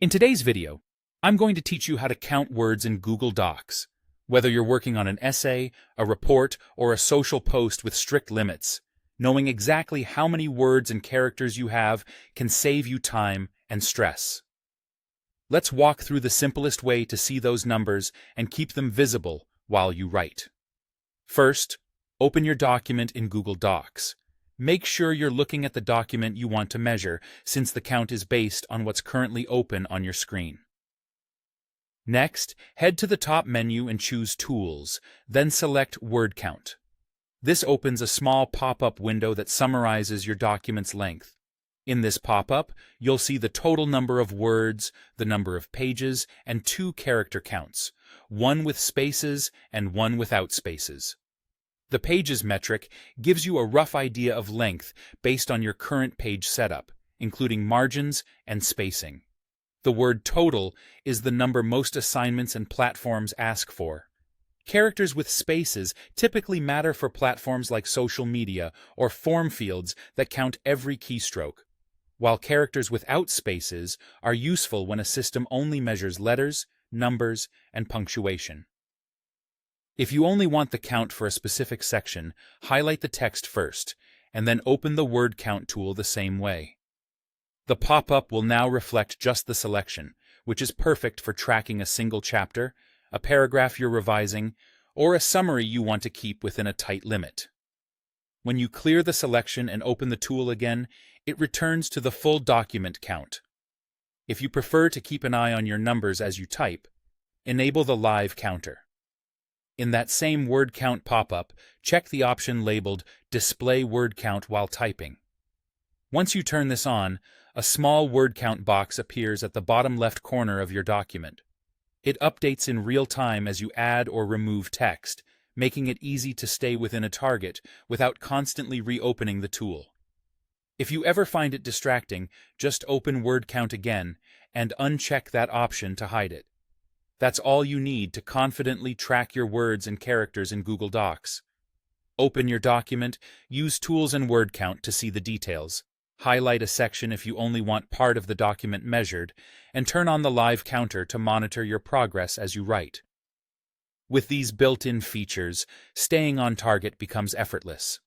In today's video, I'm going to teach you how to count words in Google Docs. Whether you're working on an essay, a report, or a social post with strict limits, knowing exactly how many words and characters you have can save you time and stress. Let's walk through the simplest way to see those numbers and keep them visible while you write. First, open your document in Google Docs. Make sure you're looking at the document you want to measure, since the count is based on what's currently open on your screen. Next, head to the top menu and choose Tools, then select Word Count. This opens a small pop-up window that summarizes your document's length. In this pop-up, you'll see the total number of words, the number of pages, and two character counts, one with spaces and one without spaces. The pages metric gives you a rough idea of length based on your current page setup, including margins and spacing. The word total is the number most assignments and platforms ask for. Characters with spaces typically matter for platforms like social media or form fields that count every keystroke, while characters without spaces are useful when a system only measures letters, numbers, and punctuation. If you only want the count for a specific section, highlight the text first, and then open the Word Count tool the same way. The pop-up will now reflect just the selection, which is perfect for tracking a single chapter, a paragraph you're revising, or a summary you want to keep within a tight limit. When you clear the selection and open the tool again, it returns to the full document count. If you prefer to keep an eye on your numbers as you type, enable the live counter. In that same word count pop-up, check the option labeled Display Word Count while typing. Once you turn this on, a small word count box appears at the bottom left corner of your document. It updates in real time as you add or remove text, making it easy to stay within a target without constantly reopening the tool. If you ever find it distracting, just open Word Count again and uncheck that option to hide it. That's all you need to confidently track your words and characters in Google Docs. Open your document, use Tools and Word Count to see the details, highlight a section if you only want part of the document measured, and turn on the live counter to monitor your progress as you write. With these built-in features, staying on target becomes effortless.